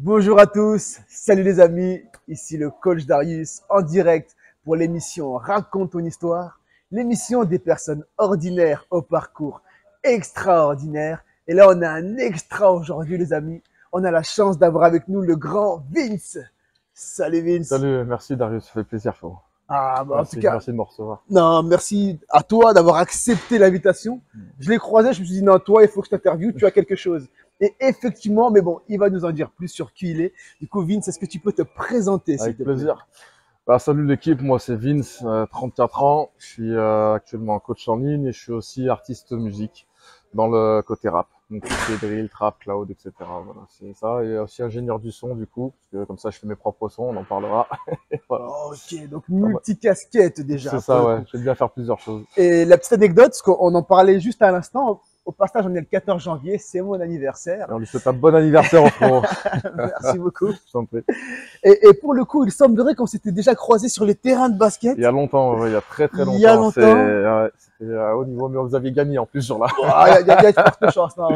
Bonjour à tous, salut les amis, ici le coach Darius en direct pour l'émission Raconte ton histoire, l'émission des personnes ordinaires au parcours extraordinaire. Et là, on a un extra aujourd'hui les amis, on a la chance d'avoir avec nous le grand Vince. Salut Vince. Salut, merci Darius, ça fait plaisir frérot. Ah, bah, en Merci, tout cas, merci de me recevoir. non, merci à toi d'avoir accepté l'invitation. Je l'ai croisé, je me suis dit, non, toi, il faut que je t'interviewe, tu as quelque chose. Et effectivement, mais bon, il va nous en dire plus sur qui il est. Du coup, Vince, est-ce que tu peux te présenter, s'il Avec te plaît? plaisir. Bah, salut l'équipe, moi c'est Vince, 34 ans, je suis actuellement coach en ligne et je suis aussi artiste musique dans le côté rap. Donc tout ce qui est drill, trap, cloud, etc. Voilà, c'est ça. Et aussi ingénieur du son du coup, parce que comme ça je fais mes propres sons, on en parlera. Et voilà. Ok, donc multicasquette déjà. C'est Pour ça, le ouais, coup. j'aime bien faire plusieurs choses. Et la petite anecdote, parce qu'on en parlait juste à l'instant, au passage, on est le 14 janvier, c'est mon anniversaire. Et on lui souhaite un bon anniversaire frérot. Merci beaucoup. Je t'en prie. Et pour le coup, il semblerait qu'on s'était déjà croisés sur les terrains de basket. Il y a longtemps, ouais, il y a très longtemps. Il y a longtemps. C'était à haut niveau, mais vous aviez gagné en plus sur là. Il y a de fortes chances. Non.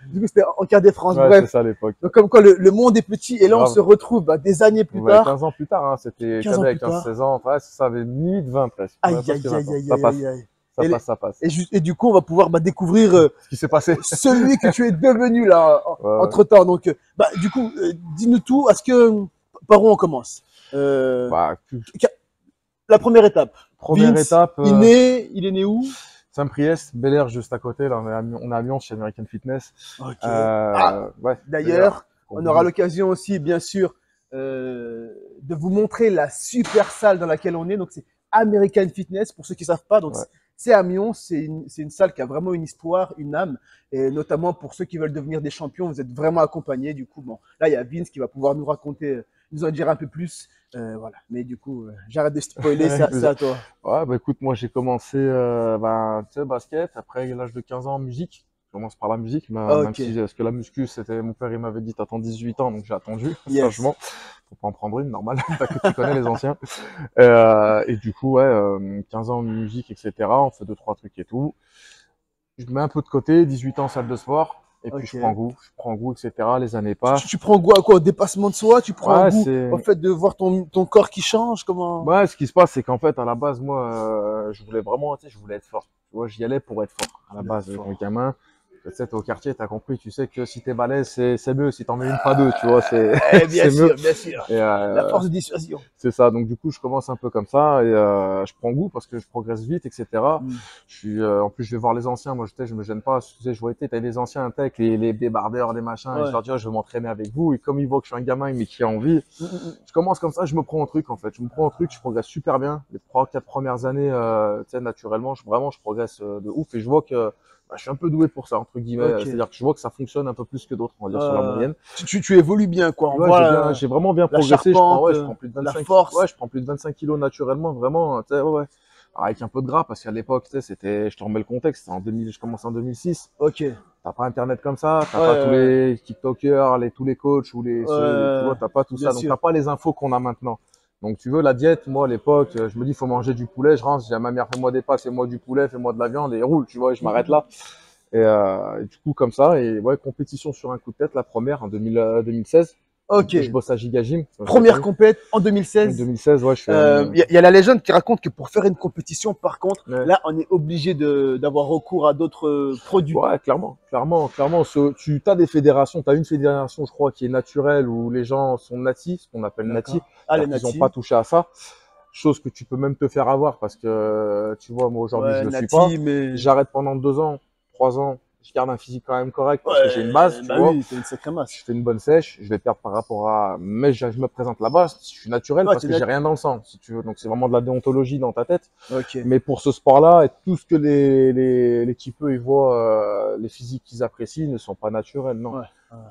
Du coup, c'était en quart de France. Ouais, Bref. c'est ça à l'époque. Donc, comme quoi, le monde est petit. Et là, on Grave. se retrouve des années plus Ouais, tard. 15 ans plus tard, hein, c'était 15 ans avec plus tard. 15-16 ans, ouais, ça avait limite 20 presque. Aïe, Ouais, aïe, presque aïe, 20 ans. aïe, Ça aïe, passe, aïe, aïe. ça Et passe, ça passe. Et du coup, on va pouvoir découvrir Ce qui s'est passé. celui que tu es devenu là, Ouais. entre-temps. Donc, du coup, dis-nous tout. Est-ce que, par où on commence? Bah, La première étape. première Vince, étape, il est né où? Saint-Priest, Bel Air juste à côté, là, on est à Lyon chez American Fitness. Ok. Ouais, D'ailleurs, on aura le l'occasion aussi, bien sûr, de vous montrer la super salle dans laquelle on est. Donc, c'est American Fitness, pour ceux qui ne savent pas. Donc, Ouais. c'est à Lyon. C'est une salle qui a vraiment une histoire, une âme. Et notamment pour ceux qui veulent devenir des champions, vous êtes vraiment accompagnés. Du coup, bon, là, il y a Vince qui va pouvoir nous raconter, nous en dire un peu plus. Voilà. Mais du coup, j'arrête de spoiler, c'est à toi. Ouais, bah écoute, moi j'ai commencé tu sais, basket, après l'âge de 15 ans, musique. Je commence par la musique, même Ok. si parce que la muscu, c'était mon père, il m'avait dit t'attends 18 ans, donc j'ai attendu, Yes. sagement. Faut pas en prendre une, normal, pas que tu connais les anciens. Et du coup, ouais, 15 ans musique, etc. On fait deux, trois trucs et tout. Je mets un peu de côté, 18 ans salle de sport, et puis Ok. je prends goût, etc. Les années passent. Tu prends goût à quoi? Au dépassement de soi? Tu prends Ouais, goût c'est. au fait de voir ton corps qui change? Comment? Ouais, ce qui se passe, c'est qu'en fait, à la base, moi, je voulais vraiment, tu sais, je voulais être fort. Tu vois, j'y allais pour être fort. À la base, Fort. quand gamin, tu sais, t'es au quartier, t'as compris, tu sais que si t'es balèze, c'est mieux. Si t'en mets une, pas deux, tu vois, c'est Bien c'est sûr, mieux. bien sûr. Et, La force de dissuasion. c'est ça. Donc, du coup, je commence un peu comme ça et je prends goût parce que je progresse vite, etc. Je suis, en plus, je vais voir les anciens. Moi, je me gêne pas. Tu sais, je vois, t'as des anciens, avec les débardeurs, les machins. Et Ouais. je leur dis, oh, je veux m'entraîner avec vous. Et comme ils voient que je suis un gamin, mais qui a envie, je commence comme ça, je me prends un truc en fait. Je me prends un truc, je progresse super bien. Les 3-4 premières années, tu sais, naturellement, je progresse de ouf et je vois que je suis un peu doué pour ça, entre guillemets. Ok. C'est-à-dire que je vois que ça fonctionne un peu plus que d'autres, on va dire, sur la moyenne. Tu évolues bien, quoi. On Ouais, voit j'ai vraiment bien la progressé. charpente, Je prends plus de la 25, force. ouais, je prends plus de 25 kilos naturellement, vraiment, tu sais, ouais. Alors, avec un peu de gras, parce qu'à l'époque, tu sais, je te remets le contexte, en 2000, je commence en 2006. Ok. T'as pas internet comme ça, t'as Ouais, pas tous les TikTokers, tous les coachs ou tu vois, t'as pas tout bien ça, donc sûr. t'as pas les infos qu'on a maintenant. Donc tu veux la diète, moi à l'époque, je me dis faut manger du poulet, je rentre, je dis à ma mère fais-moi des pâtes, fais-moi du poulet, fais-moi de la viande et roule, tu vois, et je m'arrête là. Et du coup comme ça, et ouais, compétition sur un coup de tête, la première en 2016. Ok. Je bosse à Gigagym. Première compète en En 2016. 2016, ouais, je fais. Il y a la légende qui raconte que pour faire une compétition, par contre, Ouais. là, on est obligé d'avoir recours à d'autres produits. Ouais, clairement. Tu as des fédérations, tu as une fédération, je crois, qui est naturelle, où les gens sont natifs, ce qu'on appelle D'accord. natifs. Ah, les Ils n'ont natifs. pas touché à ça. Chose que tu peux même te faire avoir parce que, tu vois, moi aujourd'hui, je le suis pas. natifs, mais. J'arrête pendant 2 ans, 3 ans. Je garde un physique quand même correct parce que j'ai une base, tu vois. Oui, t'as une sacrée masse. Je fais une bonne sèche, je vais perdre par rapport à, mais je me présente là-bas, je suis naturel Ouais, parce que j'ai rien dans le sang, si tu veux. Donc c'est vraiment de la déontologie dans ta tête. Ok. Mais pour ce sport-là, et tout ce que les types ils voient, les physiques qu'ils apprécient ne sont pas naturels, non. Ouais.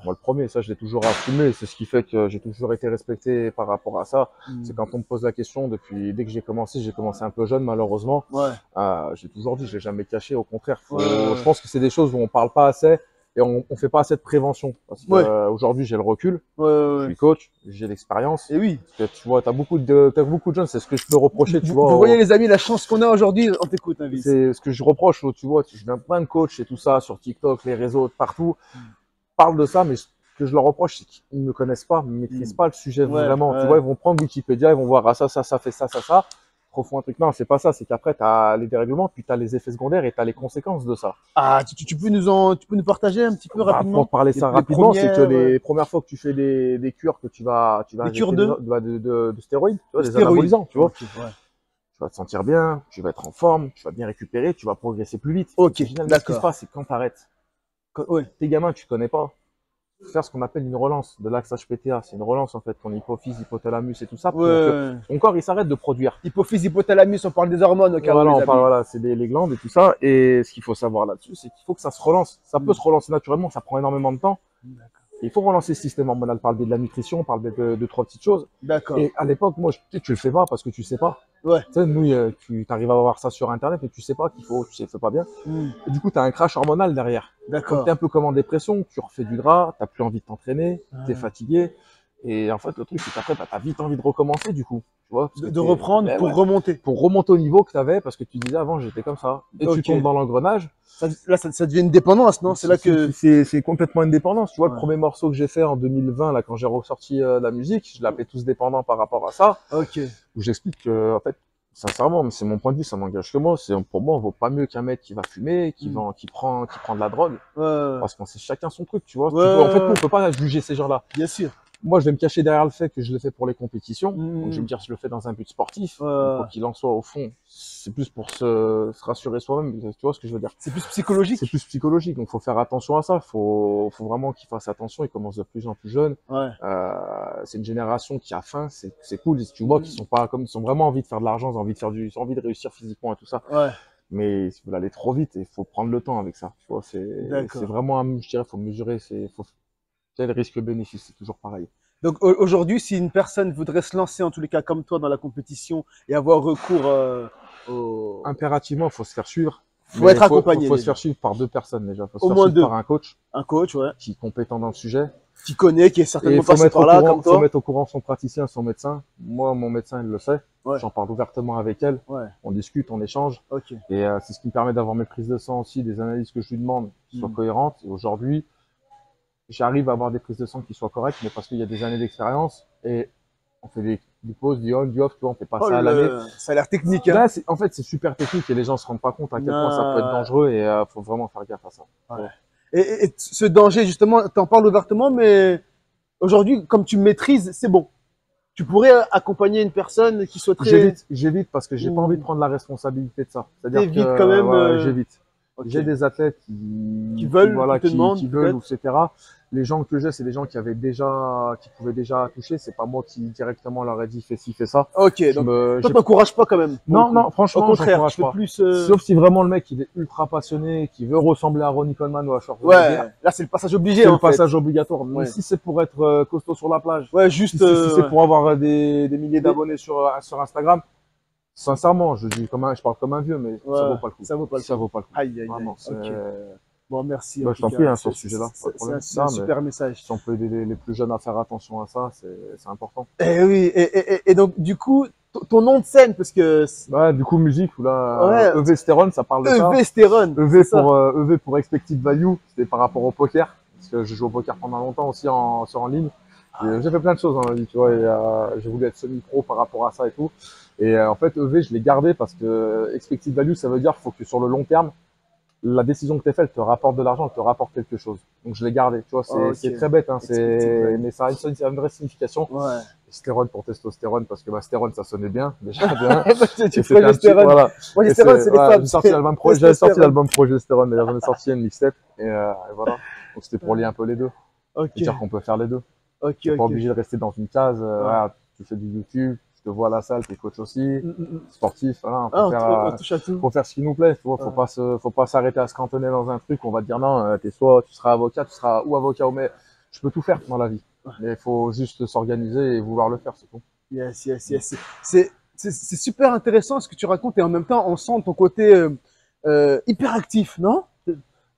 Moi, le premier, ça, je l'ai toujours assumé. C'est ce qui fait que j'ai toujours été respecté par rapport à ça. C'est quand on me pose la question, dès que j'ai commencé un peu jeune, malheureusement. Ouais. J'ai toujours dit, je l'ai jamais caché. Au contraire, Ouais. je pense que c'est des choses où on parle pas assez et on fait pas assez de prévention. Parce que aujourd'hui, j'ai le recul. Je suis coach, j'ai l'expérience. Et oui. Parce que tu vois, t'as beaucoup de jeunes. C'est ce que je peux reprocher, tu vois. Vous voyez les amis, la chance qu'on a aujourd'hui, on t'écoute, hein, Vince. C'est ce que je reproche, tu vois. Je viens plein de coachs et tout ça sur TikTok, les réseaux, partout. Parle de ça, mais que je leur reproche, c'est qu'ils ne connaissent pas, ne maîtrisent pas le sujet Ouais, vraiment. ouais. Tu vois, ils vont prendre Wikipédia, ils vont voir, ah, ça fait ça, profond un truc. Non, c'est pas ça, c'est qu'après, tu as les dérèglements, puis tu as les effets secondaires et tu as les conséquences de ça. Ah, tu peux tu peux nous partager un petit peu Bah, rapidement pour parler ça les rapidement, c'est que premières, les premières fois que tu fais des cures, que tu vas des injecter cures de de stéroïdes, tu vois, des stéroïdes. anabolisants, tu vois. Ok, ouais. Tu vas te sentir bien, tu vas être en forme, tu vas bien récupérer, tu vas progresser plus vite. Ok, Finalement, ce qui se d'accord. passe, c'est que quand tu arrêtes, Ouais. tes gamins, tu connais pas, faire ce qu'on appelle une relance de l'axe HPTA. C'est une relance, en fait, ton hypophyse, hypothalamus et tout ça, pour que Ouais. ton corps, il s'arrête de produire. Hypophyse, hypothalamus, on parle des hormones au cas où, Voilà, les on parle, amis. voilà, c'est les glandes et tout ça. Et ce qu'il faut savoir là-dessus, c'est qu'il faut que ça se relance. Ça peut se relancer naturellement, ça prend énormément de temps. D'accord. Il faut relancer le système hormonal par le biais de la nutrition, par le biais de trois petites choses. D'accord. Et à l'époque, moi, tu le fais pas parce que tu sais pas. Ouais. Tu sais, nous, tu arrives à voir ça sur Internet et tu sais pas qu'il faut, tu sais, fais pas bien. Et du coup, tu as un crash hormonal derrière. Comme D'accord. tu es un peu comme en dépression, tu refais du gras, tu plus envie de t'entraîner, tu es fatigué. Et en fait, le truc, c'est qu'après, tu as vite envie de recommencer, du coup. Tu vois, parce que De reprendre ben pour ouais, remonter. pour remonter au niveau que tu avais, parce que tu disais avant, j'étais comme ça. Et Ok. tu tombes dans l'engrenage. Là, ça devient une dépendance, non? C'est là que. C'est complètement une dépendance. Tu vois, Ouais. le premier morceau que j'ai fait en 2020, là, quand j'ai ressorti la musique, je l'appelais tous dépendants par rapport à ça. Ok. Où j'explique que, en fait, sincèrement, mais c'est mon point de vue, ça n'engage que moi. Pour moi, on vaut pas mieux qu'un mec qui va fumer, qui prend de la drogue. Ouais. Parce qu'on sait chacun son truc, tu vois. Ouais. En fait, nous, on peut pas juger ces gens-là. Bien sûr. Moi, je vais me cacher derrière le fait que je le fais pour les compétitions. Mm. Donc, je vais me dire, je le fais dans un but sportif. Ouais. Donc, quoi qu'il en soit, au fond, c'est plus pour se rassurer soi-même. Tu vois ce que je veux dire? C'est plus psychologique. C'est plus psychologique. Donc, faut faire attention à ça. Faut vraiment qu'ils fassent attention. Ils commencent de plus en plus jeunes. Ouais. C'est une génération qui a faim. C'est cool. Tu vois qu'ils sont pas comme, ils ont vraiment envie de faire de l'argent, ils ont envie de ils ont envie de réussir physiquement et tout ça. Ouais. Mais ils veulent aller trop vite et il faut prendre le temps avec ça. Tu vois, c'est vraiment, je dirais, faut mesurer, le risque-bénéfice, c'est toujours pareil. Donc aujourd'hui, si une personne voudrait se lancer, en tous les cas comme toi, dans la compétition et avoir recours au... Impérativement, il faut se faire suivre. Faut être accompagné. Il faut se faire suivre par deux personnes déjà. Faut se Au faire moins suivre deux. par un coach. Un coach, ouais. Qui est compétent dans le sujet. Qui connaît, qui est certainement passé par là, comme toi. Il faut mettre au courant son praticien, son médecin. Moi, mon médecin, il le sait. Ouais. J'en parle ouvertement avec elle. Ouais. On discute, on échange. Ok. Et c'est ce qui me permet d'avoir mes prises de sang aussi, des analyses que je lui demande qui soient cohérentes. Et aujourd'hui, j'arrive à avoir des prises de sang qui soient correctes, mais parce qu'il y a des années d'expérience et on fait des pauses, du on, du off, tu vois, on fait pas ça à l'année. Ça a l'air technique, hein. Là, en fait, c'est super technique et les gens se rendent pas compte à quel point ça peut être dangereux et faut vraiment faire gaffe à ça. Ouais. Et ce danger, justement, t'en parles ouvertement, mais aujourd'hui, comme tu maîtrises, c'est bon. Tu pourrais accompagner une personne qui souhaiterait... J'évite parce que j'ai pas envie de prendre la responsabilité de ça. C'est-à-dire que quand même. J'évite. Okay. J'ai des athlètes qui veulent, qui veulent, etc. Les gens que j'ai, c'est des gens qui pouvaient déjà toucher. C'est pas moi qui directement leur ai dit fais ci, fais ça. Ok, donc toi t'encourages pas quand même. Non, franchement, au contraire, je pas. Plus, sauf si vraiment le mec il est ultra passionné, qui veut ressembler à Ronnie Coleman ou à Schwarzenegger. Ouais, là c'est le passage obligé. C'est le passage obligatoire. Mais si c'est pour être costaud sur la plage, juste. Si c'est pour avoir des milliers d'abonnés sur Instagram. Sincèrement, je parle comme un vieux, mais ça vaut pas le coup. Ça vaut pas le coup. Aïe, vraiment. Okay. Bon, merci. Je t'en prie, sur ce sujet-là. C'est un super message. Si on peut aider les plus jeunes à faire attention à ça, c'est important. Et oui, et donc, du coup, ton nom de scène, parce que... Ouais, du coup, musique, là, EV Stérone, ça parle de ça. EV Stérone. EV pour Expected Value, c'était par rapport au poker. Parce que je joue au poker pendant longtemps aussi en ligne. J'ai fait plein de choses dans la vie, tu vois, et j'ai voulu être semi-pro par rapport à ça et tout. Et en fait, EV, je l'ai gardé parce que Expected Value, ça veut dire qu'il faut que sur le long terme, la décision que tu as faite, elle te rapporte de l'argent, elle te rapporte quelque chose. Donc je l'ai gardé, tu vois, c'est très bête, hein, mais ça a une vraie signification. Ouais. Stérone pour testostérone, parce que stérone, ça sonnait bien, déjà bien. Tu ferais le stérone. Voilà. Moi, les stérones, c'est les femmes. J'ai sorti l'album Progestérone, d'ailleurs, j'en ai sorti une mixtape, et voilà. Donc c'était pour lier un peu les deux. C'est-à-dire qu'on peut faire les deux. T'es pas obligé de rester dans une case, voilà, tu fais du YouTube, je te vois à la salle, t'es coach aussi, sportif, voilà, faut faire ce qui nous plaît, tu vois, faut pas s'arrêter à se cantonner dans un truc, on va te dire non, tu seras avocat, tu seras ou avocat ou mais je peux tout faire dans la vie. Mais il faut juste s'organiser et vouloir le faire, c'est tout. Yes. C'est super intéressant ce que tu racontes et en même temps, on sent ton côté hyperactif, non?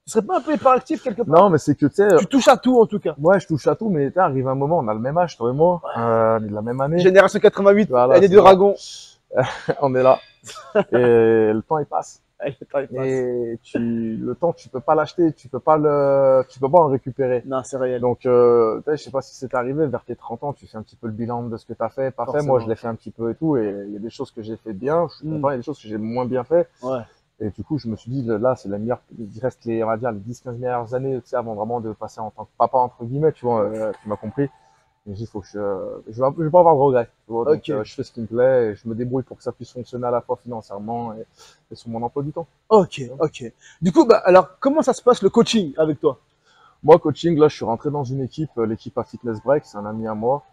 Tu serais pas un peu hyperactif quelque part? Non, mais c'est que tu touches à tout en tout cas. Ouais, je touche à tout, mais arrive un moment, on a le même âge, toi et moi, on est de la même année. Génération 88, voilà, elle est du dragon. On est là. Et le temps il passe. Le temps, il passe. Et le temps, tu peux pas l'acheter, tu peux pas en récupérer. Non, c'est réel. Donc, je sais pas si c'est arrivé, vers tes 30 ans, tu fais un petit peu le bilan de ce que tu as fait, pas fait. Moi, je l'ai fait un petit peu et tout, et il y a des choses que j'ai fait bien, je suis content, il y a des choses que j'ai moins bien fait. Ouais. Et du coup, je me suis dit, là, c'est la meilleure, il reste on va dire, les 10-15 meilleures années, tu sais, avant vraiment de passer en tant que papa, entre guillemets, tu vois, tu m'as compris. Et j'ai dit, faut que je vais pas avoir de regrets, tu vois. Donc, je fais ce qui me plaît, et je me débrouille pour que ça puisse fonctionner à la fois financièrement et sur mon emploi du temps. Ok. Du coup, bah, alors, comment ça se passe le coaching avec toi? Moi, coaching, là, je suis rentré dans une équipe, l'équipe à Fitness Break, c'est un ami à moi,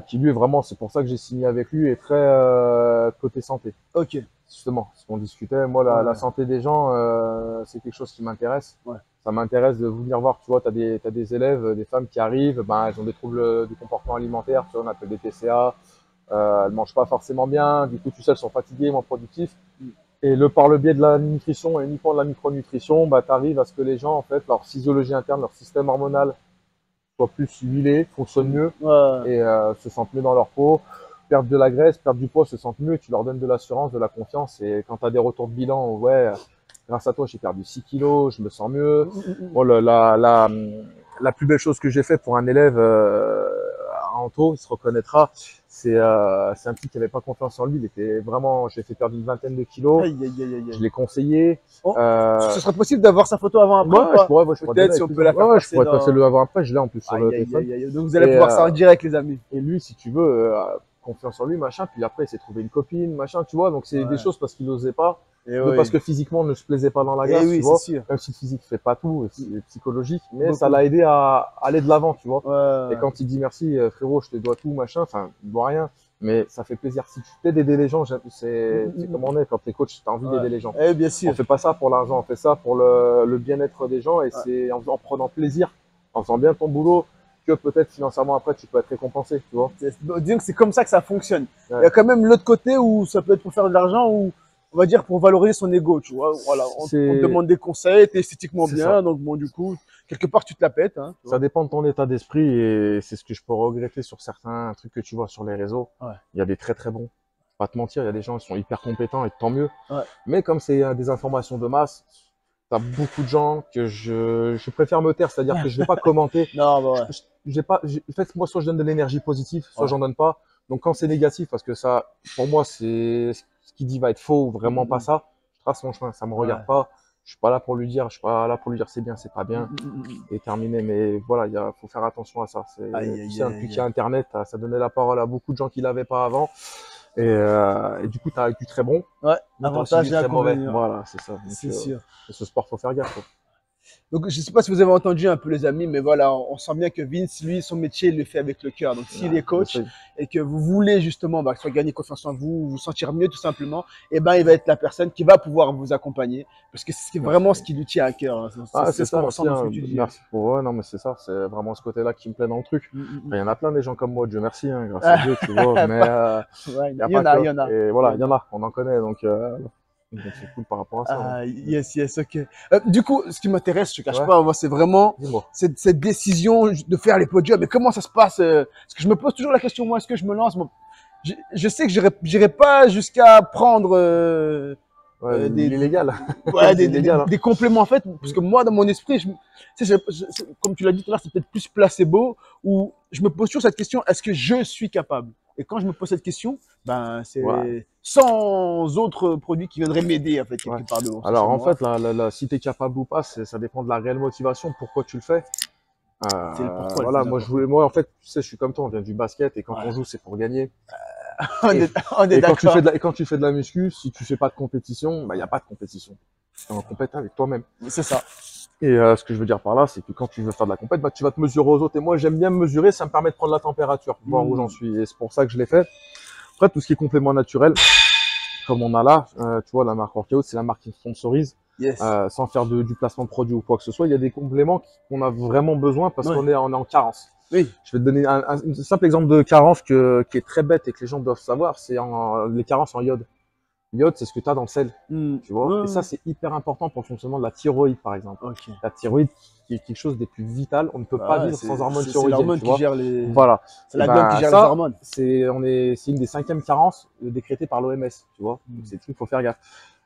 qui lui est vraiment, c'est pour ça que j'ai signé avec lui, est très côté santé. Ok. Justement, ce qu'on discutait, moi, la santé des gens, c'est quelque chose qui m'intéresse. Ouais. Ça m'intéresse de venir voir, tu vois, t'as des élèves, des femmes qui arrivent, ben, elles ont des troubles du comportement alimentaire, tu vois, on appelle des TCA, elles mangent pas forcément bien, du coup, tu sais, elles sont fatiguées, moins productives. Et par le biais de la nutrition et uniquement de la micronutrition, bah, tu arrives à ce que les gens, en fait, leur physiologie interne, leur système hormonal soit plus huilé, fonctionne mieux et se sentent mieux dans leur peau, perdent de la graisse, perdent du poids, se sentent mieux, tu leur donnes de l'assurance, de la confiance. Et quand tu as des retours de bilan, ouais, grâce à toi, j'ai perdu 6 kilos, je me sens mieux. Bon, la plus belle chose que j'ai fait pour un élève à Anto, il se reconnaîtra, c'est un petit qui avait pas confiance en lui. Il était vraiment, j'ai fait perdre une vingtaine de kilos. Je l'ai conseillé. Ce serait possible d'avoir sa photo avant après? Ouais, je pourrais peut-être si on peut la faire passer. Je pourrais passer le avant après. Je l'ai en plus sur le téléphone. Donc vous allez pouvoir ça en direct, les amis. Et lui, si tu veux, confiance en lui, machin. Puis après, il s'est trouvé une copine, machin, tu vois. Donc c'est des choses parce qu'il n'osait pas. Parce que physiquement, on ne se plaisait pas dans la glace, tu vois. Même si le physique fait pas tout, c'est psychologique, mais ça l'a aidé à aller de l'avant, tu vois. Et quand il dit merci, frérot, je te dois tout, machin, enfin, il doit rien, mais ça fait plaisir. Si tu t'aides d'aider les gens, c'est comme on est, quand t'es coach, t'as envie d'aider les gens. Bien sûr. On fait pas ça pour l'argent, on fait ça pour le bien-être des gens, et c'est en prenant plaisir, en faisant bien ton boulot, que peut-être financièrement après tu peux être récompensé, tu vois. Disons que c'est comme ça que ça fonctionne. Il y a quand même l'autre côté où ça peut être pour faire de l'argent ou on va dire pour valoriser son ego, tu vois. Voilà, on te demande des conseils, t'es esthétiquement bien, donc bon, du coup, quelque part, tu te la pètes. Hein, ça dépend de ton état d'esprit et c'est ce que je peux regretter sur certains trucs que tu vois sur les réseaux. Il y a des très très bons. Pas te mentir, il y a des gens qui sont hyper compétents et tant mieux. Mais comme c'est des informations de masse, t'as beaucoup de gens que je préfère me taire, c'est-à-dire que je vais pas commenter. Non, en fait, moi, soit je donne de l'énergie positive, soit j'en donne pas. Donc quand c'est négatif, parce que ça, pour moi, c'est ce qu'il dit va être faux ou vraiment pas ça, je trace mon chemin, ça me regarde pas. Je suis pas là pour lui dire, c'est bien, c'est pas bien, et terminé. Mais voilà, faut faire attention à ça. Depuis qu'il y a Internet, ça donnait la parole à beaucoup de gens qui l'avaient pas avant. Et du coup, tu as du très bon. Avantage et inconvénient. Voilà, c'est ça. C'est sûr. Ce sport, faut faire gaffe, quoi. Donc, je sais pas si vous avez entendu un peu les amis, mais voilà, on sent bien que Vince, lui, son métier, il le fait avec le cœur. Donc, s'il est coach et que vous voulez justement soit gagner confiance en vous, vous sentir mieux tout simplement, et ben, il va être la personne qui va pouvoir vous accompagner parce que c'est vraiment ce qui lui tient à cœur. C'est ça aussi. Merci pour non, mais c'est ça, c'est vraiment ce côté-là qui me plaît dans le truc. Il y en a plein des gens comme moi, Dieu merci, hein, grâce à Dieu, tu vois. Mais il y en a. Et voilà, il y en a, on en connaît, donc c'est cool par rapport à ça. Yes, ok. Du coup, ce qui m'intéresse, je te cache pas, moi, c'est vraiment cette décision de faire les podiums. Mais comment ça se passe? Parce que je me pose toujours la question, moi, est-ce que je me lance? Je sais que j'irai pas jusqu'à prendre l'illégal. Des compléments en fait, parce que moi, dans mon esprit, comme tu l'as dit tout à l'heure, c'est peut-être plus placebo, où je me pose toujours cette question, est-ce que je suis capable? Et quand je me pose cette question, ben, c'est sans autres produits qui viendraient m'aider, en fait, quelque part de haut. Alors, en fait, si tu es capable ou pas, ça dépend de la réelle motivation, pourquoi tu le fais. C'est le pourquoi. Voilà, moi, en fait, tu sais, je suis comme toi, on vient du basket, et quand on joue, c'est pour gagner. On est d'accord. Et quand tu fais de la muscu, si tu fais pas de compétition, bah, il n'y a pas de compétition. Tu es en compétition avec toi-même. C'est ça. Et ce que je veux dire par là, c'est que quand tu veux faire de la compète, bah, tu vas te mesurer aux autres. Et moi, j'aime bien me mesurer, ça me permet de prendre la température, voir où j'en suis. Et c'est pour ça que je l'ai fait. Après, tout ce qui est complément naturel, comme on a là, tu vois, la marque Workout, c'est la marque qui sponsorise. Sans faire du placement de produit ou quoi que ce soit, il y a des compléments qu'on a vraiment besoin parce qu'on est en carence. Je vais te donner un simple exemple de carence qui est très bête et que les gens doivent savoir, c'est les carences en iode. L'iode, c'est ce que tu as dans le sel, tu vois. Ouais, Et ça, c'est hyper important pour le fonctionnement de la thyroïde, par exemple. ok. La thyroïde, qui est quelque chose des plus vital. On ne peut pas Ouais, vivre sans hormones c'est thyroïdiennes, l'hormone tu qui vois. gère les. Voilà. C'est Et la glande qui ben, gère les ça, hormones. c'est une des 5e carences décrétées par l'OMS, tu vois. Donc, c'est des trucs qu'il faut faire gaffe.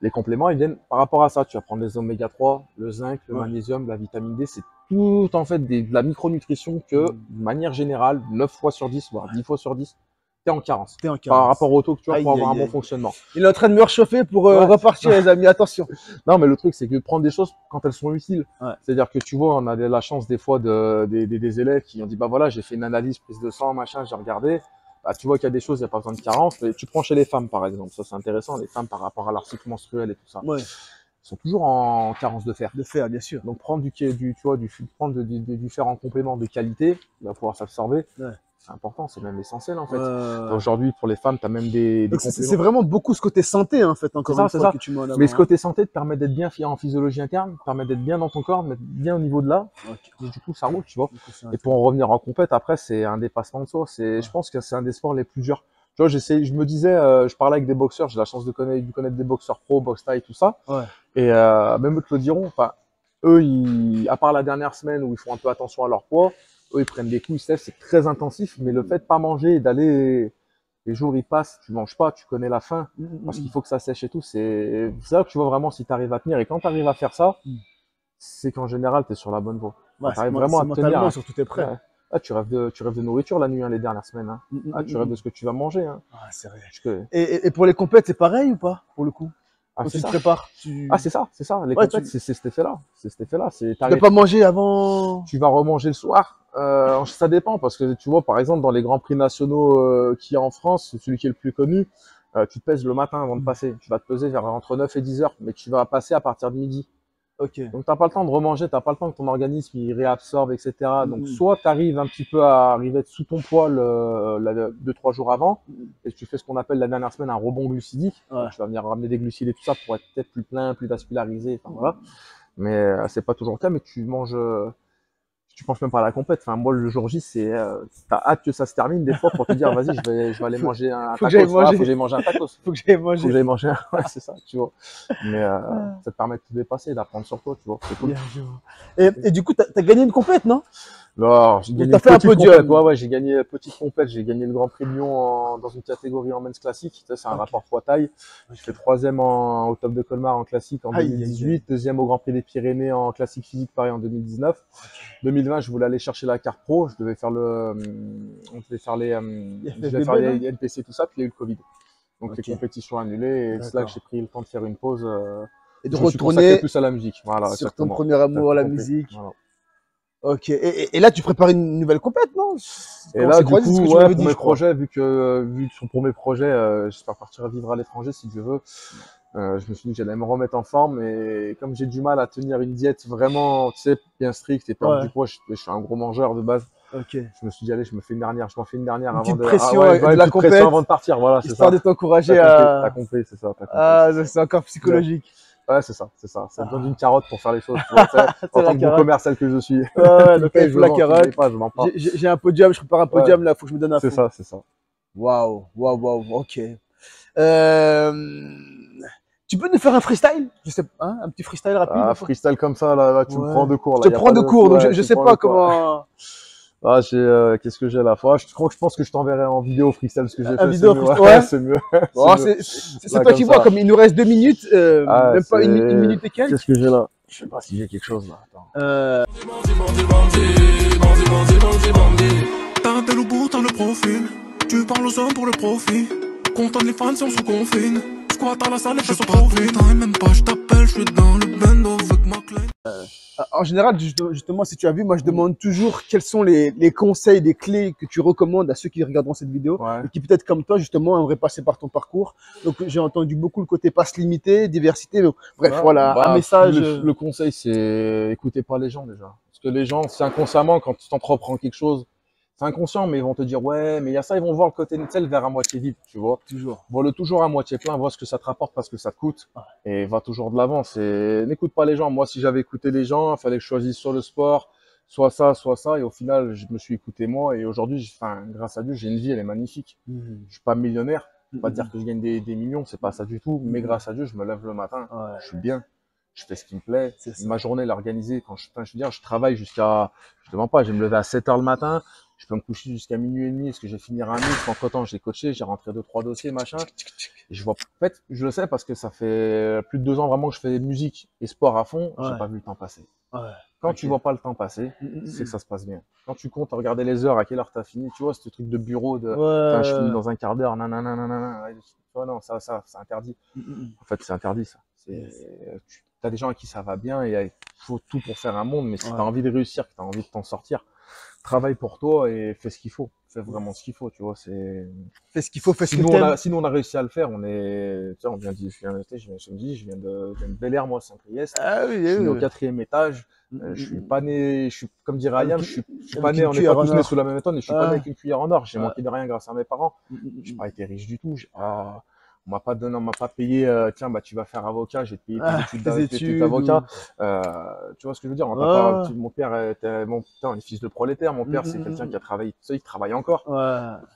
Les compléments, ils viennent par rapport à ça. Tu vas prendre les oméga 3, le zinc, le Ouais. magnésium, la vitamine D. C'est tout, en fait, de la micronutrition que, de manière générale, 9 fois sur 10, voire 10 fois sur 10, t'es en carence. T'es en Par carence. rapport au taux que tu as pour Aïe, avoir un aïe, bon aïe. fonctionnement. Il est en train de me réchauffer pour Ouais. repartir, les amis. Attention. Non, mais le truc, c'est que de prendre des choses quand elles sont utiles. Ouais. C'est-à-dire que tu vois, on a la chance des fois des élèves qui ont dit, bah voilà, j'ai fait une analyse, prise de sang, machin, j'ai regardé. Bah, tu vois qu'il y a des choses, il n'y a pas besoin de carence. Mais tu prends chez les femmes, par exemple. Ça, c'est intéressant. Les femmes, par rapport à leur cycle menstruel et tout ça, Ouais. sont toujours en carence de fer. De fer, bien sûr. Donc, prendre prendre du fer en complément de qualité, il va pouvoir s'absorber. Ouais. C'est important, c'est même essentiel, en fait. Aujourd'hui, pour les femmes, tu as même des compléments. C'est vraiment beaucoup ce côté santé, en fait, encore une fois, que tu mets en avant. Mais ce côté santé te permet d'être bien en physiologie interne, te permet d'être bien dans ton corps, d'être bien au niveau de là. Okay. Et du coup, ça roule, tu vois. Et pour en revenir en compète, après, c'est un dépassement de soi. Je pense que c'est un des sports les plus durs. Tu vois, je me disais, je parlais avec des boxeurs, j'ai la chance de connaître des boxeurs pro, boxe thaï, tout ça. Ouais. Et même eux te le diront, enfin, eux, à part la dernière semaine où ils font un peu attention à leur poids, eux, ils prennent des coups, ils se lèvent, c'est très intensif, mais le fait de pas manger et d'aller, les jours ils passent, tu manges pas, tu connais la faim, parce qu'il faut que ça sèche et tout, c'est là que tu vois vraiment si tu arrives à tenir. Et quand tu arrives à faire ça, c'est qu'en général, tu es sur la bonne voie. Ouais, tu arrives vraiment à tenir. Mentalement, surtout, t'es prêt. Ouais. Ah, tu rêves de nourriture la nuit, hein, les dernières semaines. Hein. Tu rêves de ce que tu vas manger. Hein. Ah, c'est vrai. Que... Et pour les compètes, c'est pareil ou pas, pour le coup? Ah, quand tu te prépares, Ah, c'est ça. Les compètes, c'est cet effet-là. C'est cet effet-là. Tu ne dois pas manger avant. Tu vas remanger le soir. Ça dépend parce que tu vois, par exemple, dans les grands prix nationaux qu'il y a en France, celui qui est le plus connu, tu te pèses le matin avant de passer. Tu vas te peser vers entre 9 et 10 heures, mais tu vas passer à partir de midi. Ok. Donc, t'as pas le temps de remanger, t'as pas le temps que ton organisme il réabsorbe, etc. Donc, soit tu arrives un petit peu à arriver sous ton poids 2-3 jours avant, et tu fais ce qu'on appelle la dernière semaine un rebond glucidique. Ouais. Donc, tu vas venir ramener des glucides et tout ça pour être peut-être plus plein, plus vascularisé. Enfin, voilà. Mais c'est pas toujours le cas, mais tu manges même pas à la compète. Enfin, moi, le jour J, t'as hâte que ça se termine des fois pour te dire, vas-y, je vais aller manger un tacos. Faut que j'aille manger un tacos. Faut que j'aille manger un. Ouais, c'est ça, tu vois. Mais ça te permet de te dépasser, d'apprendre sur toi, tu vois. C'est cool. Et du coup, t'as gagné une compète, non? Alors, j'ai gagné une petite podium. Ouais, j'ai gagné une petite compète. J'ai gagné le Grand Prix de Lyon dans une catégorie en men's classique. C'est un rapport poids-taille. J'ai fait 3e au Top de Colmar en classique en 2018, 2e au Grand Prix des Pyrénées en classique physique pareil en 2019. 2020, je voulais aller chercher la carte pro. Je devais faire les NPC, tout ça, puis il y a eu le Covid. Donc les compétitions annulées, et c'est là que j'ai pris le temps de faire une pause et de retourner plus à la musique. Voilà, sur exactement. ton premier amour à la musique. Voilà. Ok. Et là, tu prépares une nouvelle compète, non? Et là, du coup, ouais, pour mes projets, vu que pour mes projets, j'espère partir vivre à l'étranger si Dieu veut. Je me suis dit que j'allais me remettre en forme, et comme j'ai du mal à tenir une diète vraiment, tu sais, bien stricte et perdre du poids, je suis un gros mangeur de base. Ok. Je me suis dit, allez, je m'en fais une dernière avant de. Pression de la compète. Pression avant de partir, voilà, c'est ça. Histoire de t'encourager à. T'as compris, c'est ça. Ah, c'est encore psychologique. Ouais, c'est ça. Ça me donne une carotte pour faire les choses. Tu vois, en tant que bon commercial que je suis. Ouais, donc il faut la carotte. J'ai un podium, je prépare un podium là, faut que je me donne un fond. C'est ça. Waouh, ok. Tu peux nous faire un freestyle? Je sais pas, un petit freestyle rapide. Un freestyle comme ça, là tu me prends de cours. Là, je te prends de cours, donc je sais pas comment. Ah, qu'est-ce que j'ai à la fois? Je pense que je t'enverrai en vidéo freestyle ce que j'ai fait. Vidéo freestyle, ouais, c'est mieux. Bon, c'est toi qui vois, comme il nous reste 2 minutes, même pas une minute et quelques. Qu'est-ce que j'ai là? Je sais pas si j'ai quelque chose là. T'as un tel au bout, t'as le profil. Tu parles aux hommes pour le profit. Content les fans si on se confine. Squat à la salle et je pas vite. Même pas, je t'appelle, je suis dans le bando avec ma clé. En général, justement, si tu as vu, moi je demande toujours quels sont les conseils, des clés que tu recommandes à ceux qui regarderont cette vidéo et qui peut-être comme toi justement aimeraient passer par ton parcours. Donc j'ai entendu beaucoup le côté passe limité, diversité. Donc, bref, voilà, un message. Le conseil, c'est écoutez pas les gens déjà, parce que les gens, c'est inconsciemment quand tu t'entreprends quelque chose. C'est inconscient, mais ils vont te dire, ouais, mais il y a ça, ils vont voir le côté nickel vers à moitié vide, tu vois. Toujours. Vois-le toujours à moitié plein, vois ce que ça te rapporte parce que ça te coûte, et va toujours de l'avant. N'écoute pas les gens. Moi, si j'avais écouté les gens, il fallait que je choisisse soit le sport, soit ça, et au final, je me suis écouté moi, et aujourd'hui, grâce à Dieu, j'ai une vie, elle est magnifique. Je suis pas millionnaire, Pas dire que je gagne des millions, c'est pas ça du tout. Mais grâce à Dieu, je me lève le matin, je suis bien, je fais ce qui me plaît. Ma journée, elle est organisée. Quand je veux dire, je travaille jusqu'à, je te mens pas, je vais me lever à 7 h le matin. Je peux me coucher jusqu'à minuit et demi, parce que je vais finir un mix. Entre temps, j'ai coaché, j'ai rentré 2-3 dossiers, machin. Et je vois, en fait, je le sais parce que ça fait plus de 2 ans vraiment que je fais musique et sport à fond. J'ai pas vu le temps passer. Quand tu vois pas le temps passer, c'est que ça se passe bien. Quand tu comptes regarder les heures, à quelle heure t'as fini, tu vois, ce truc de bureau de, je finis dans un quart d'heure, nanana, non, ça, c'est interdit. En fait, c'est interdit, ça. T'as des gens à qui ça va bien et il faut tout pour faire un monde, mais si t'as envie de réussir, que t'as envie de t'en sortir, travaille pour toi et fais ce qu'il faut. Fais vraiment ce qu'il faut, tu vois. Fais ce qu'il faut, fais ce que t'aimes. Sinon, on a réussi à le faire. On est, tu sais, je viens de Bel Air, moi, Saint-Priest. Je suis né au 4e étage. Je suis pas né, comme dirait Ayam, je suis pas né, on n'est pas tous nés sous la même étonne, et je suis pas né avec une cuillère en or. J'ai manqué de rien grâce à mes parents. J'ai pas été riche du tout. On m'a pas donné, on m'a pas payé, tiens, bah, tu vas faire avocat, je vais te payer tes études d'avocat. Tu vois ce que je veux dire? Mon père on est fils de prolétaire. Mon père, c'est quelqu'un qui a travaillé, tu sais, il travaille encore,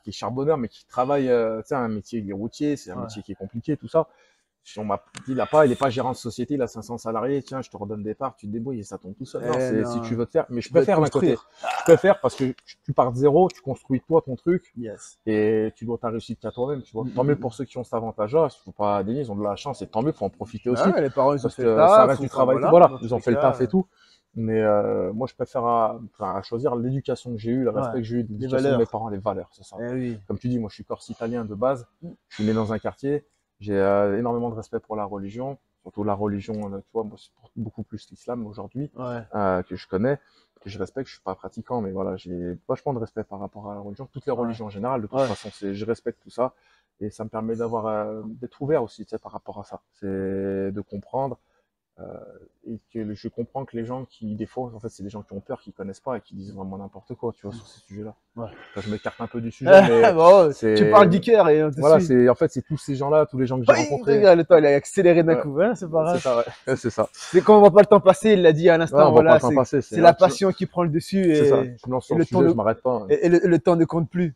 qui est charbonneur, mais qui travaille, tu sais, un métier, il est routier, c'est un métier qui est compliqué, tout ça. On m'a dit, il est pas gérant de société, il a 500 salariés, tiens, je te redonne des parts, tu te débrouilles et ça tombe tout seul. Non, si tu veux te faire, mais je préfère d'un côté. Je préfère parce que tu pars de zéro, tu construis toi ton truc, et tu dois ta réussite qu'à toi-même, tu vois. Tant mieux pour ceux qui ont cet avantage-là, il faut pas dénier, ils ont de la chance, et tant mieux, faut en profiter aussi. Les parents, ils ont fait le taf, ça reste du travail, voilà, ils ont fait le taf et tout. Mais moi, je préfère à choisir l'éducation que j'ai eue, le respect que j'ai eu, l'éducation de mes parents, les valeurs, c'est ça. Comme tu dis, moi, je suis corse italien de base, je suis né dans un quartier. J'ai énormément de respect pour la religion, surtout la religion, tu vois, moi, c'est beaucoup plus l'islam aujourd'hui, que je connais, que je respecte. Je suis pas pratiquant, mais voilà, j'ai vachement de respect par rapport à la religion, toutes les religions en général. De toute façon, je respecte tout ça, et ça me permet d'être ouvert aussi, tu sais, par rapport à ça. C'est de comprendre, et que je comprends que les gens qui, des fois, en fait, c'est des gens qui ont peur, qui connaissent pas et qui disent vraiment n'importe quoi, tu vois, sur ces sujets-là. Enfin, je m'écarte un peu du sujet, mais tu parles d'Iker et voilà, en fait, c'est tous ces gens-là, tous les gens que j'ai rencontrés. Regarde, le temps, il a accéléré d'un coup, hein, c'est pas grave. C'est ça, ouais. C'est ça. C'est quand on voit pas le temps passer, il l'a dit à l'instant, voilà, c'est la passion qui prend le dessus et ça. Je me lance sur le sujet, je m'arrête pas. Et le temps ne compte plus.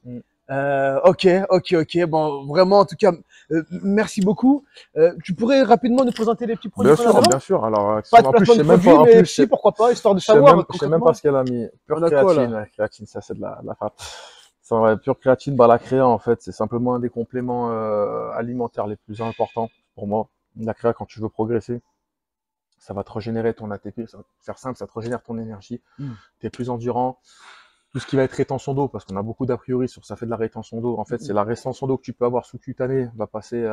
Ok. Bon, vraiment, en tout cas, merci beaucoup. Tu pourrais rapidement nous présenter les petits produits? Bien sûr. Alors, pas de placement de produits, mais si, pourquoi pas, histoire de savoir. Je sais même pas ce qu'elle a mis. Pure créatine. Créatine, ça, c'est de la frappe. Pure créatine, la créa, en fait, c'est simplement un des compléments alimentaires les plus importants pour moi. La créa, quand tu veux progresser, ça va te régénérer ton ATP, ça va te faire simple, ça te régénère ton énergie. Tu es plus endurant. Tout ce qui va être rétention d'eau, parce qu'on a beaucoup d'a priori sur ça fait de la rétention d'eau. En fait, c'est la rétention d'eau que tu peux avoir sous-cutanée va passer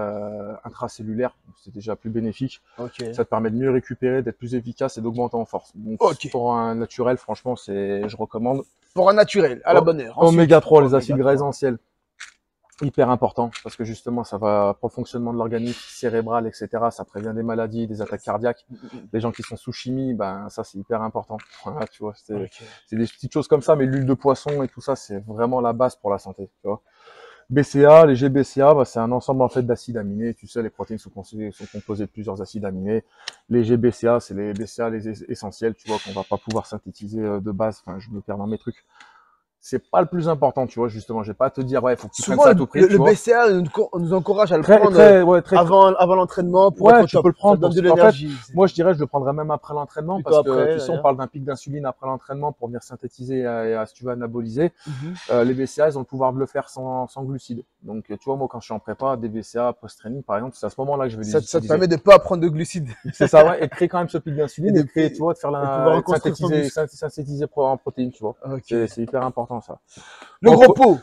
intracellulaire. C'est déjà plus bénéfique. Ça te permet de mieux récupérer, d'être plus efficace et d'augmenter en force. Donc, pour un naturel, franchement, je recommande. Pour un naturel, à la bonne heure. Oméga 3, les acides gras essentiels. Hyper important, parce que justement, ça va pour le fonctionnement de l'organisme cérébral, etc. Ça prévient des maladies, des attaques cardiaques. Les gens qui sont sous chimie, ça, c'est hyper important. Voilà, tu vois, c'est des petites choses comme ça, mais l'huile de poisson et tout ça, c'est vraiment la base pour la santé, tu vois. BCA, les GBCA, c'est un ensemble en fait d'acides aminés. Tu sais, les protéines sont composées de plusieurs acides aminés. Les GBCA, c'est les BCA, les essentiels, tu vois, qu'on va pas pouvoir synthétiser de base. Enfin, je me perds dans mes trucs. C'est pas le plus important, tu vois, justement. Je vais pas te dire, faut que tu prennes ça à tout prix. Le BCA nous encourage à le prendre avant l'entraînement pour être tu peux le prendre. Ça donne de l'énergie. En fait, moi, je dirais, je le prendrais même après l'entraînement parce que, tu sais, on parle d'un pic d'insuline après l'entraînement pour venir synthétiser et si tu veux anaboliser. Les BCA, ils ont le pouvoir de le faire sans glucides. Donc, tu vois, moi, quand je suis en prépa, des BCA post-training, par exemple, c'est à ce moment-là que je vais les utiliser. Ça te permet de pas prendre de glucides. C'est ça, ouais, et de créer quand même ce pic d'insuline et de créer, tu vois, de faire synthétiser en protéines, tu vois. C'est hyper important. Ça. Gros pot,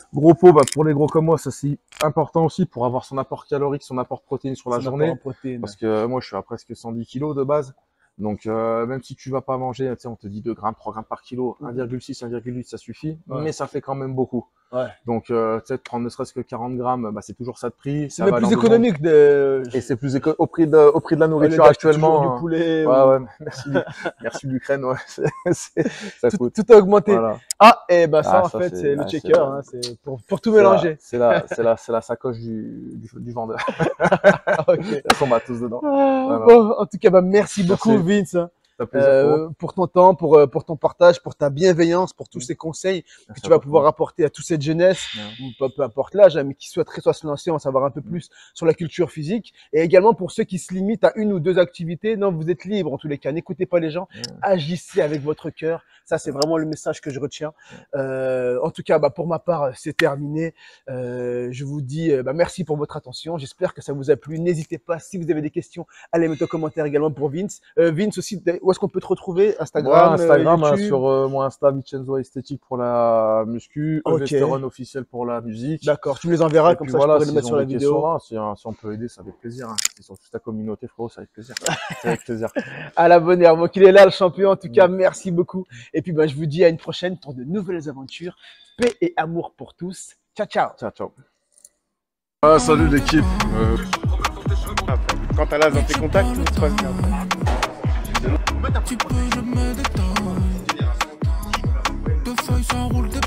pour les gros comme moi, ça c'est important aussi pour avoir son apport calorique, son apport protéine sur la journée. Parce que moi, je suis à presque 110 kg de base. Donc, même si tu vas pas manger, tu sais, on te dit 2 grammes, 3 grammes par kilo, 1,6, 1,8, ça suffit. Mais ça fait quand même beaucoup. Donc, tu sais, de prendre ne serait-ce que 40 grammes, c'est toujours ça de prix. C'est même plus économique et c'est plus au prix de la nourriture actuellement. Du poulet. Merci l'Ukraine, ça coûte. Tout a augmenté. Voilà. Ça, en fait, c'est le checker, c'est pour tout mélanger. C'est la sacoche du vendeur. On va tous dedans. Bon, en tout cas, merci beaucoup, Vince. Ça fait plaisir, pour ton temps, pour ton partage, pour ta bienveillance, pour tous ces conseils que tu vas pouvoir apporter à toute cette jeunesse, ou peu importe l'âge, hein, mais qui souhaiterait soit se lancer, en savoir un peu plus sur la culture physique. Et également pour ceux qui se limitent à une ou deux activités, non, vous êtes libres en tous les cas. N'écoutez pas les gens, agissez avec votre cœur. Ça, c'est vraiment le message que je retiens. En tout cas, pour ma part, c'est terminé. Je vous dis merci pour votre attention. J'espère que ça vous a plu. N'hésitez pas, si vous avez des questions, à les mettre en commentaire également pour Vince. Vince aussi, où est-ce qu'on peut te retrouver? Instagram, Instagram, YouTube. Sur mon Insta, Vincenzo Esthétique pour la muscu, Vesteron officiel pour la musique. D'accord, tu me les enverras, comme ça je pourrai les mettre sur la vidéo. Là, si on peut aider, ça fait plaisir. Hein. Ils sont toute ta communauté, frérot, ça fait plaisir. Avec plaisir. À la bonne heure. Bon, qu'il est là, le champion. En tout cas, merci beaucoup. Et puis, je vous dis à une prochaine pour de nouvelles aventures. Paix et amour pour tous. Ciao, ciao. Ciao, ciao. Salut l'équipe. Quand t'as l'as dans tes contacts, tout se passe bien. Tu peux, je me détends. Deux feuilles s'enroulent des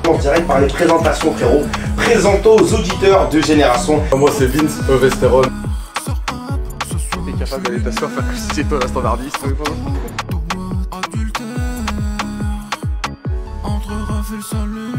En direct par les présentations, frérot. Présentons aux auditeurs de Génération. Moi, c'est Vince Vesteron. T'es capable d'aller t'asseoir faire que c'est toi la standardiste. Adultère, entre rafales salut.